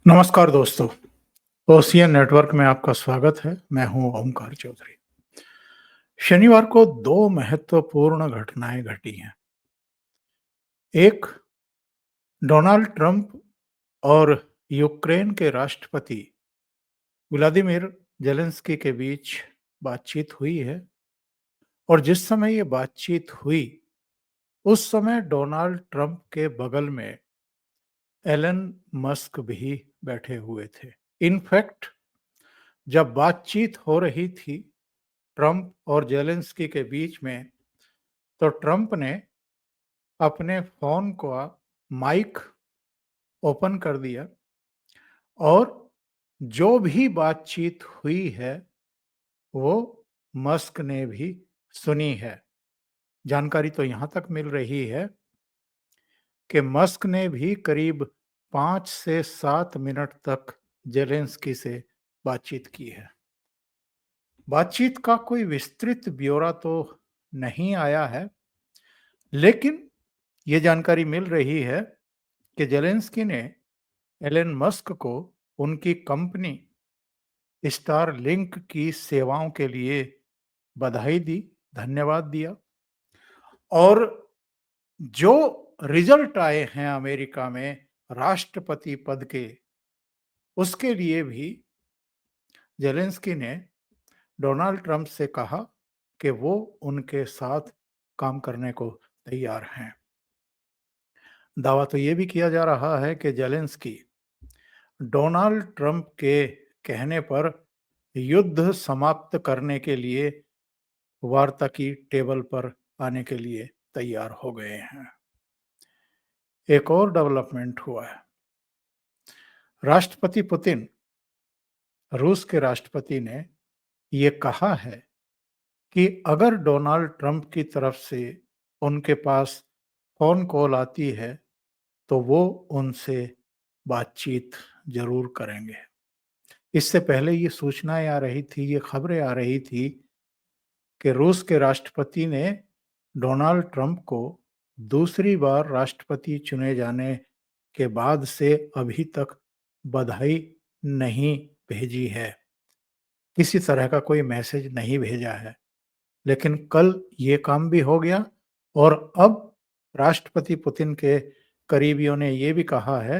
नमस्कार दोस्तों, ocean network में आपका स्वागत है। मैं हूं ओमकार चौधरी। शनिवार को दो महत्वपूर्ण घटनाएं घटी हैं। एक, डोनाल्ड ट्रंप और यूक्रेन के राष्ट्रपति व्लादिमीर जेलेंस्की के बीच बातचीत हुई है और जिस समय ये बातचीत हुई, उस समय डोनाल्ड ट्रंप के बगल में एलन मस्क भी बैठे हुए थे। इनफैक्ट जब बातचीत हो रही थी ट्रंप और जेलेंस्की के बीच में, तो ट्रंप ने अपने फोन का माइक ओपन कर दिया और जो भी बातचीत हुई है वो मस्क ने भी सुनी है। जानकारी तो यहां तक मिल रही है कि मस्क ने भी करीब 5 से 7 मिनट तक जेलेंस्की से बातचीत की है। बातचीत का कोई विस्तृत ब्यौरा तो नहीं आया है, लेकिन ये जानकारी मिल रही है कि जेलेंस्की ने एलन मस्क को उनकी कंपनी स्टार लिंक की सेवाओं के लिए बधाई दी, धन्यवाद दिया और जो रिजल्ट आए हैं अमेरिका में राष्ट्रपति पद के, उसके लिए भी जेलेंस्की ने डोनाल्ड ट्रंप से कहा कि वो उनके साथ काम करने को तैयार हैं। दावा तो ये भी किया जा रहा है कि जेलेंस्की डोनाल्ड ट्रंप के कहने पर युद्ध समाप्त करने के लिए वार्ता की टेबल पर आने के लिए तैयार हो गए हैं। एक और डेवलपमेंट हुआ है। राष्ट्रपति पुतिन, रूस के राष्ट्रपति ने ये कहा है कि अगर डोनाल्ड ट्रंप की तरफ से उनके पास फोन कॉल आती है तो वो उनसे बातचीत जरूर करेंगे। इससे पहले ये सूचनाएं आ रही थी, ये खबरें आ रही थी कि रूस के राष्ट्रपति ने डोनाल्ड ट्रंप को दूसरी बार राष्ट्रपति चुने जाने के बाद से अभी तक बधाई नहीं भेजी है। किसी तरह का कोई मैसेज नहीं भेजा है। लेकिन कल ये काम भी हो गया और अब राष्ट्रपति पुतिन के करीबियों ने ये भी कहा है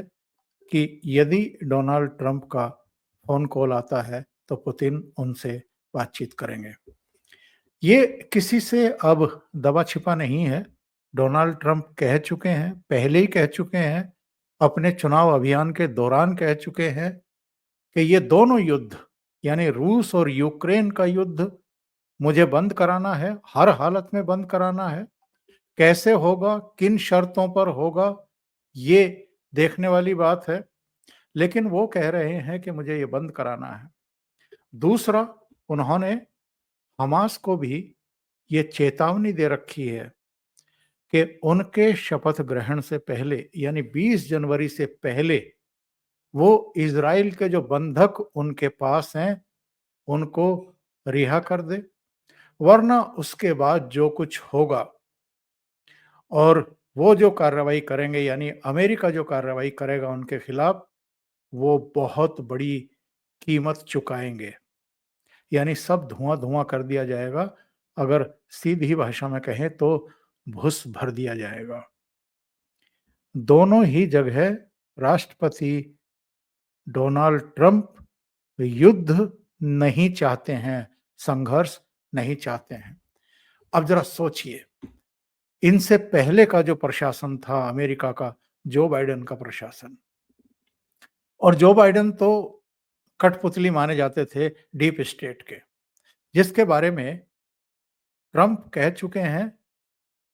कि यदि डोनाल्ड ट्रंप का फोन कॉल आता है तो पुतिन उनसे बातचीत करेंगे। ये किसी से अब दबा छिपा नहीं है। डोनाल्ड ट्रंप कह चुके हैं, पहले ही कह चुके हैं, अपने चुनाव अभियान के दौरान कह चुके हैं कि ये दोनों युद्ध, यानी रूस और यूक्रेन का युद्ध, मुझे बंद कराना है, हर हालत में बंद कराना है। कैसे होगा, किन शर्तों पर होगा, ये देखने वाली बात है, लेकिन वो कह रहे हैं कि मुझे ये बंद कराना है। दूसरा, उन्होंने हमास को भी ये चेतावनी दे रखी है कि उनके शपथ ग्रहण से पहले, यानी 20 जनवरी से पहले, वो इज़राइल के जो बंधक उनके पास हैं, उनको रिहा कर दे, वरना उसके बाद जो कुछ होगा और वो जो कार्रवाई करेंगे, यानी अमेरिका जो कार्रवाई करेगा उनके खिलाफ, वो बहुत बड़ी कीमत चुकाएंगे। यानी सब धुआं-धुआं कर दिया जाएगा। अगर सीधी भाषा में कहें तो भुस भर दिया जाएगा। दोनों ही जगह राष्ट्रपति डोनाल्ड ट्रंप युद्ध नहीं चाहते हैं, संघर्ष नहीं चाहते हैं। अब जरा सोचिए, इनसे पहले का जो प्रशासन था अमेरिका का, जो बाइडेन का प्रशासन, और जो बाइडेन तो कठपुतली माने जाते थे डीप स्टेट के, जिसके बारे में ट्रंप कह चुके हैं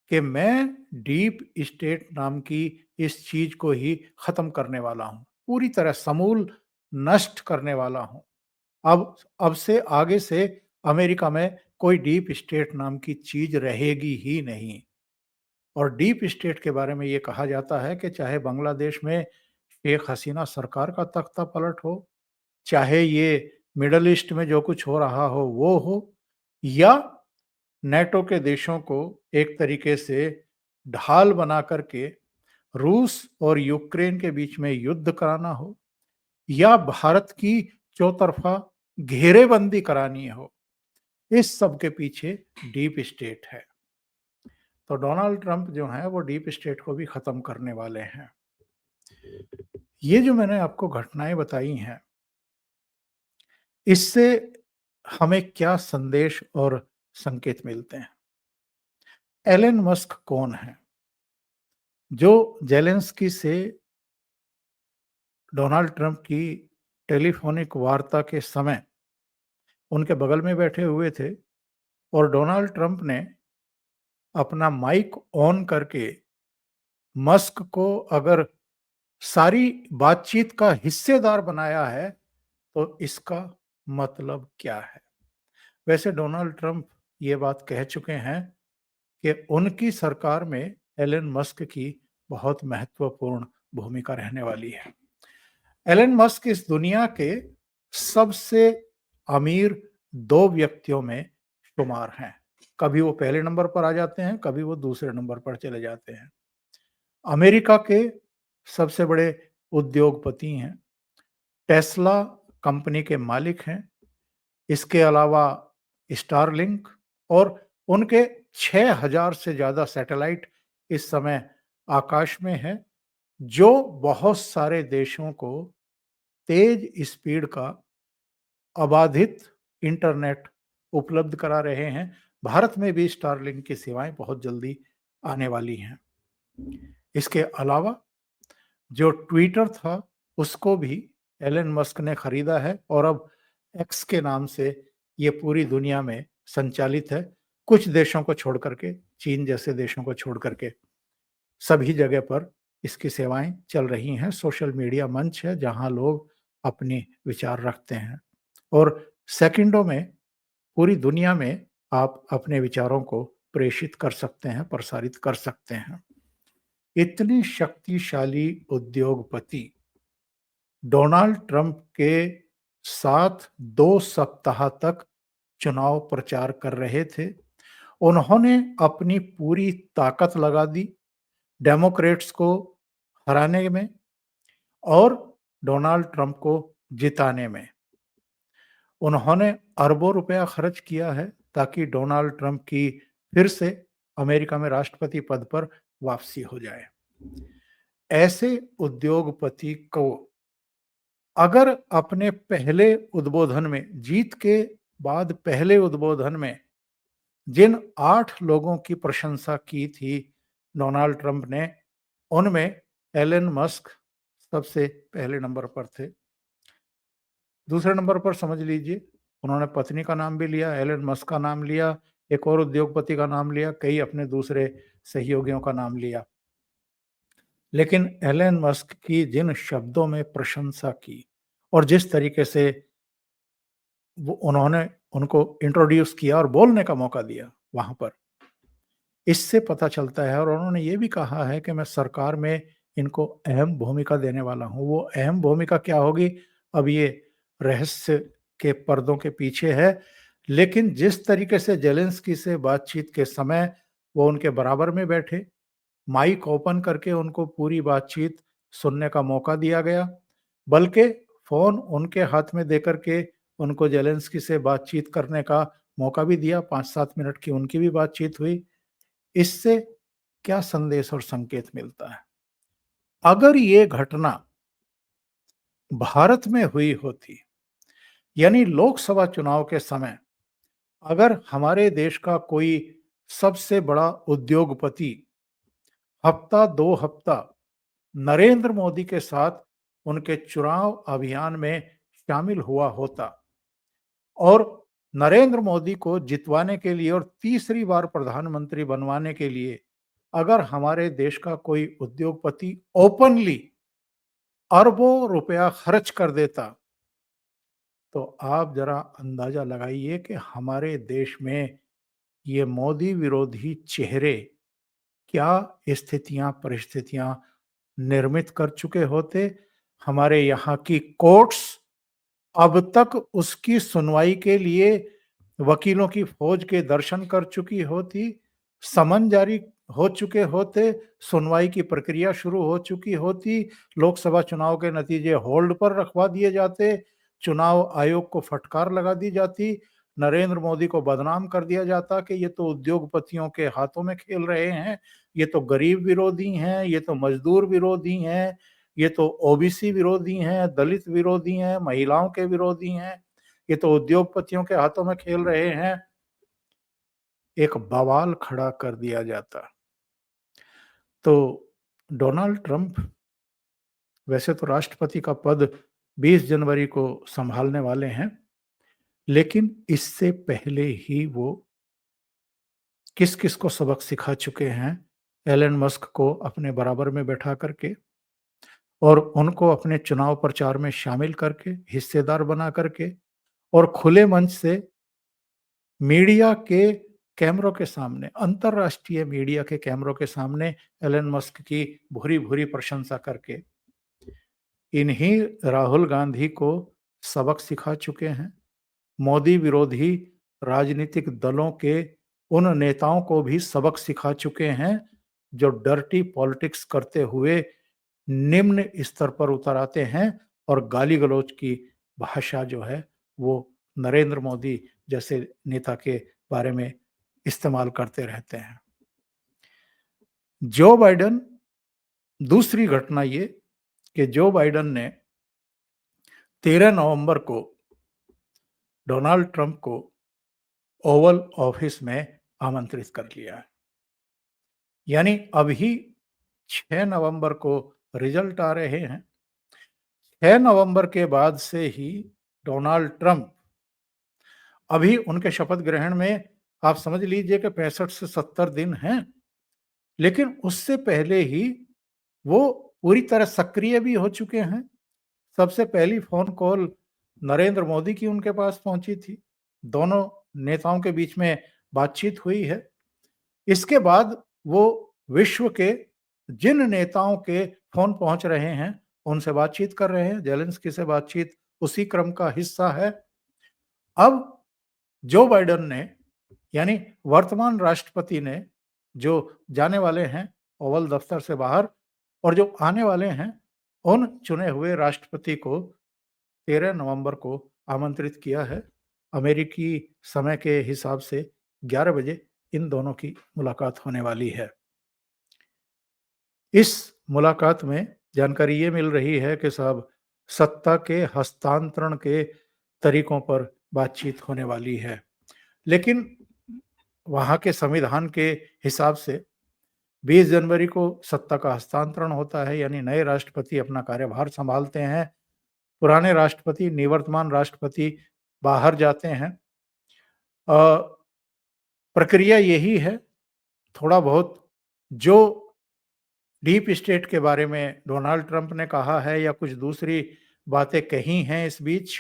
कि मैं डीप स्टेट नाम की इस चीज को ही खत्म करने वाला हूं, पूरी तरह समूल नष्ट करने वाला हूं। अब से आगे से अमेरिका में कोई डीप स्टेट नाम की चीज रहेगी ही नहीं। और डीप स्टेट के बारे में ये कहा जाता है कि चाहे बांग्लादेश में शेख हसीना सरकार का तख्ता पलट हो, चाहे ये मिडल ईस्ट में जो कुछ हो रहा हो वो हो, या नेटो के देशों को एक तरीके से ढाल बना करके रूस और यूक्रेन के बीच में युद्ध कराना हो, या भारत की चौतरफा घेरेबंदी करानी हो, इस सब के पीछे डीप स्टेट है। तो डोनाल्ड ट्रंप जो हैं वो डीप स्टेट को भी खत्म करने वाले हैं। ये जो मैंने आपको घटनाएं बताई हैं, इससे हमें क्या संदेश और संकेत मिलते हैं? एलन मस्क कौन है? जो ज़ेलेंस्की से डोनाल्ड ट्रंप की टेलीफ़ोनिक वार्ता के समय उनके बगल में बैठे हुए थे और डोनाल्ड ट्रंप ने अपना माइक ऑन करके मस्क को अगर सारी बातचीत का हिस्सेदार बनाया है, तो इसका मतलब क्या है? वैसे डोनाल्ड ट्रंप ये बात कह चुके हैं कि उनकी सरकार में एलन मस्क की बहुत महत्वपूर्ण भूमिका रहने वाली है। एलन मस्क इस दुनिया के सबसे अमीर 2 व्यक्तियों में शुमार हैं। कभी वो पहले नंबर पर आ जाते हैं, कभी वो दूसरे नंबर पर चले जाते हैं। अमेरिका के सबसे बड़े उद्योगपति हैं। टेस्ला कंपनी के मालिक हैं। इसके अलावा स्टारलिंक और उनके 6000 से ज़्यादा सैटेलाइट इस समय आकाश में हैं, जो बहुत सारे देशों को तेज स्पीड का अबाधित इंटरनेट उपलब्ध करा रहे हैं। भारत में भी स्टारलिंक की सेवाएं बहुत जल्दी आने वाली हैं। इसके अलावा जो ट्विटर था, उसको भी एलन मस्क ने खरीदा है और अब एक्स के नाम से ये पूरी दुनिया में संचालित है। कुछ देशों को छोड़ करके, चीन जैसे देशों को छोड़ करके सभी जगह पर इसकी सेवाएं चल रही हैं। सोशल मीडिया मंच है जहां लोग अपने विचार रखते हैं और सेकंडों में पूरी दुनिया में आप अपने विचारों को प्रेषित कर सकते हैं, प्रसारित कर सकते हैं। इतनी शक्तिशाली उद्योगपति डोनाल्ड ट्रंप के साथ 2 सप्ताह तक चुनाव प्रचार कर रहे थे। उन्होंने अपनी पूरी ताकत लगा दी डेमोक्रेट्स को हराने में और डोनाल्ड ट्रंप को जिताने में। उन्होंने अरबों रुपया खर्च किया है ताकि डोनाल्ड ट्रंप की फिर से अमेरिका में राष्ट्रपति पद पर वापसी हो जाए। ऐसे उद्योगपति को अगर अपने पहले उद्बोधन में, जीत के बाद पहले उद्बोधन में जिन 8 लोगों की प्रशंसा की थी डोनाल्ड ट्रंप ने, उनमें एलन मस्क सबसे पहले नंबर पर थे। दूसरे नंबर पर समझ लीजिए, उन्होंने पत्नी का नाम भी लिया, एलन मस्क का नाम लिया, एक और उद्योगपति का नाम लिया, कई अपने दूसरे सहयोगियों का नाम लिया। लेकिन एलन मस्क की जिन शब्दों में प्रशंसा की और जिस तरीके से वो उन्होंने उनको इंट्रोड्यूस किया और बोलने का मौका दिया वहाँ पर, इससे पता चलता है। और उन्होंने ये भी कहा है कि मैं सरकार में इनको अहम भूमिका देने वाला हूँ। वो अहम भूमिका क्या होगी, अब ये रहस्य के पर्दों के पीछे है। लेकिन जिस तरीके से ज़ेलेंस्की से बातचीत के समय वो उनके बराबर में बैठे, माइक ओपन करके उनको पूरी बातचीत सुनने का मौका दिया गया, बल्कि फ़ोन उनके हाथ में देकर के उनको ज़ेलेंस्की से बातचीत करने का मौका भी दिया। 5-7 मिनट की उनकी भी बातचीत हुई। इससे क्या संदेश और संकेत मिलता है? अगर ये घटना भारत में हुई होती, यानी लोकसभा चुनाव के समय अगर हमारे देश का कोई सबसे बड़ा उद्योगपति हफ्ता 2 हफ्ता नरेंद्र मोदी के साथ उनके चुनाव अभियान में शामिल हुआ होता और नरेंद्र मोदी को जितवाने के लिए और तीसरी बार प्रधानमंत्री बनवाने के लिए अगर हमारे देश का कोई उद्योगपति ओपनली अरबों रुपया खर्च कर देता, तो आप जरा अंदाजा लगाइए कि हमारे देश में ये मोदी विरोधी चेहरे क्या स्थितियां परिस्थितियां निर्मित कर चुके होते। हमारे यहाँ की कोर्ट्स अब तक उसकी सुनवाई के लिए वकीलों की फौज के दर्शन कर चुकी होती, समन जारी हो चुके होते, सुनवाई की प्रक्रिया शुरू हो चुकी होती, लोकसभा चुनाव के नतीजे होल्ड पर रखवा दिए जाते, चुनाव आयोग को फटकार लगा दी जाती, नरेंद्र मोदी को बदनाम कर दिया जाता कि ये तो उद्योगपतियों के हाथों में खेल रहे हैं, ये तो गरीब विरोधी हैं, ये तो मजदूर विरोधी हैं, ये तो ओबीसी विरोधी हैं, दलित विरोधी हैं, महिलाओं के विरोधी हैं, ये तो उद्योगपतियों के हाथों में खेल रहे हैं। एक बवाल खड़ा कर दिया जाता। तो डोनाल्ड ट्रंप वैसे तो राष्ट्रपति का पद 20 जनवरी को संभालने वाले हैं, लेकिन इससे पहले ही वो किस-किस को सबक सिखा चुके हैं, एलन मस्क को अपने बराबर में बैठा करके और उनको अपने चुनाव प्रचार में शामिल करके, हिस्सेदार बना करके और खुले मंच से मीडिया के कैमरों के सामने, अंतर्राष्ट्रीय मीडिया के कैमरों के सामने एलन मस्क की भूरी-भूरी प्रशंसा करके इन्हीं राहुल गांधी को सबक सिखा चुके हैं। मोदी विरोधी राजनीतिक दलों के उन नेताओं को भी सबक सिखा चुके हैं, जो डर्टी पॉलिटिक्स करते हुए निम्न स्तर पर उतर आते हैं और गाली-गलौज की भाषा जो है, वो नरेंद्र मोदी जैसे नेता के बारे में इस्तेमाल करते रहते हैं। जो बाइडेन दूसरी घटना ये कि जो बाइडेन ने 13 नवंबर को डोनाल्ड ट्रंप को ओवल ऑफिस में आमंत्रित कर लिया है। यानी अभी 6 नवंबर को रिजल्ट आ रहे हैं। 6 नवंबर के बाद से ही डोनाल्ड ट्रंप अभी उनके शपथ ग्रहण में आप समझ लीजिए कि 65 से 70 दिन हैं, लेकिन उससे पहले ही वो पूरी तरह सक्रिय भी हो चुके हैं। सबसे पहली फ़ोन कॉल नरेंद्र मोदी की उनके पास पहुंची थी। दोनों नेताओं के बीच में बातचीत हुई है। इसके बाद वो विश्व के जिन नेताओं के फ़ोन पहुंच रहे हैं, उनसे बातचीत कर रहे हैं। ज़ेलेंस्की से बातचीत उसी क्रम का हिस्सा है। अब जो बाइडेन ने यानी वर्तमान राष्ट्रपति ने जो जाने वाले हैं ओवल दफ्तर से बाहर और जो आने वाले हैं, उन चुने हुए राष्ट्रपति को 13 नवंबर को आमंत्रित किया है। अमेरिकी समय के हिसाब से 11 बजे इन दोनों की मुलाकात होने वाली है। इस मुलाकात में जानकारी ये मिल रही है कि साहब सत्ता के हस्तांतरण के तरीकों पर बातचीत होने वाली है। लेकिन वहाँ के संविधान के हिसाब से 20 जनवरी को सत्ता का हस्तांतरण होता है, यानी नए राष्ट्रपति अपना कार्यभार संभालते हैं। पुराने राष्ट्रपति, निवर्तमान राष्ट्रपति बाहर जाते हैं। प्रक्रिया यही है। थोड़ा बहुत जो डीप स्टेट के बारे में डोनाल्ड ट्रंप ने कहा है या कुछ दूसरी बातें कही हैं इस बीच,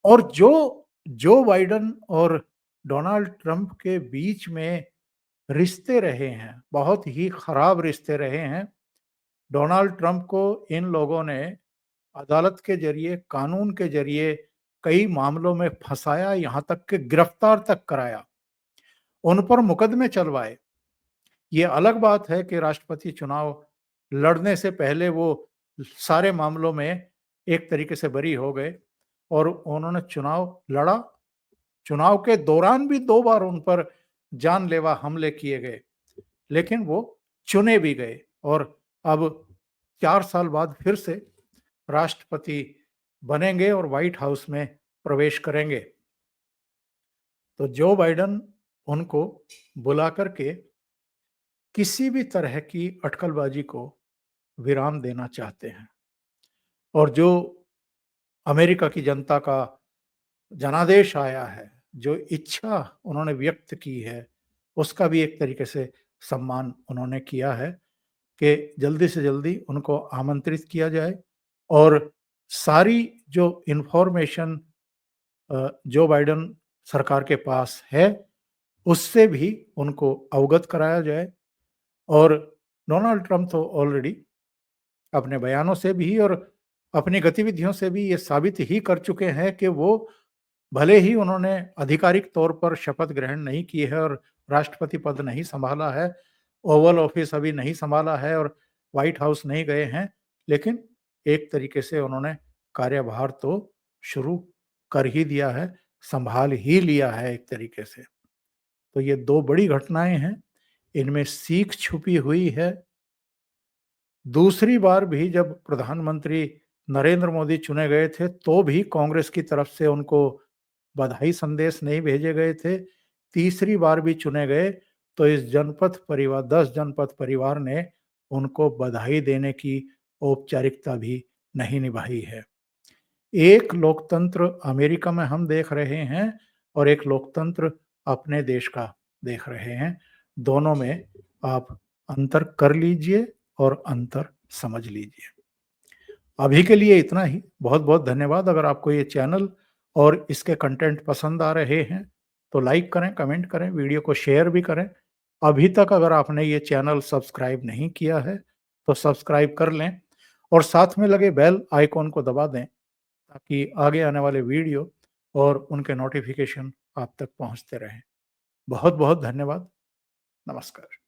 और जो बाइडेन और डोनाल्ड ट्रंप के बीच में रिश्ते रहे हैं, बहुत ही खराब रिश्ते रहे हैं। डोनाल्ड ट्रंप को इन लोगों ने अदालत के ज़रिए, कानून के ज़रिए कई मामलों में फँसाया, यहाँ तक कि गिरफ्तार तक कराया, उन पर मुकदमे चलवाए। ये अलग बात है कि राष्ट्रपति चुनाव लड़ने से पहले वो सारे मामलों में एक तरीके से बरी हो गए और उन्होंने चुनाव लड़ा। चुनाव के दौरान भी 2 बार उन पर जानलेवा हमले किए गए, लेकिन वो चुने भी गए और अब 4 साल बाद फिर से राष्ट्रपति बनेंगे और व्हाइट हाउस में प्रवेश करेंगे। तो जो बाइडेन उनको बुला करके किसी भी तरह की अटकलबाजी को विराम देना चाहते हैं और जो अमेरिका की जनता का जनादेश आया है, जो इच्छा उन्होंने व्यक्त की है, उसका भी एक तरीके से सम्मान उन्होंने किया है कि जल्दी से जल्दी उनको आमंत्रित किया जाए और सारी जो इन्फॉर्मेशन जो बाइडेन सरकार के पास है, उससे भी उनको अवगत कराया जाए। और डोनाल्ड ट्रंप तो ऑलरेडी अपने बयानों से भी और अपनी गतिविधियों से भी ये साबित ही कर चुके हैं कि वो भले ही उन्होंने आधिकारिक तौर पर शपथ ग्रहण नहीं की है और राष्ट्रपति पद नहीं संभाला है, ओवल ऑफिस अभी नहीं संभाला है और व्हाइट हाउस नहीं गए हैं, लेकिन एक तरीके से उन्होंने कार्यभार तो शुरू कर ही दिया है, संभाल ही लिया है एक तरीके से। तो ये 2 बड़ी घटनाएँ हैं, इनमें सीख छुपी हुई है। दूसरी बार भी जब प्रधानमंत्री नरेंद्र मोदी चुने गए थे, तो भी कांग्रेस की तरफ से उनको बधाई संदेश नहीं भेजे गए थे। तीसरी बार भी चुने गए, तो इस जनपथ परिवार 10 जनपथ परिवार ने उनको बधाई देने की औपचारिकता भी नहीं निभाई है। एक लोकतंत्र अमेरिका में हम देख रहे हैं और एक लोकतंत्र अपने देश का देख रहे हैं। दोनों में आप अंतर कर लीजिए और अंतर समझ लीजिए। अभी के लिए इतना ही। बहुत-बहुत धन्यवाद। अगर आपको ये चैनल और इसके कंटेंट पसंद आ रहे हैं, तो लाइक करें, कमेंट करें, वीडियो को शेयर भी करें। अभी तक अगर आपने ये चैनल सब्सक्राइब नहीं किया है, तो सब्सक्राइब कर लें और साथ में लगे बेल आइकॉन को दबा दें, ताकि आगे आने वाले वीडियो और उनके नोटिफ़िकेशन आप तक पहुँचते रहें। बहुत-बहुत धन्यवाद। नमस्कार।